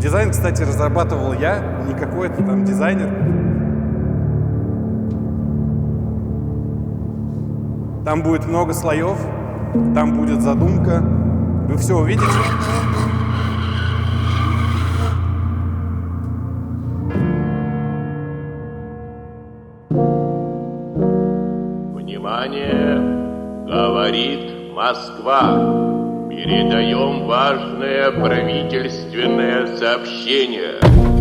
Дизайн, кстати, разрабатывал я, не какой-то там дизайнер. Там будет много слоев, там будет задумка. Вы все увидите. Внимание! Говорит Москва. Передаем важное правительственное сообщение.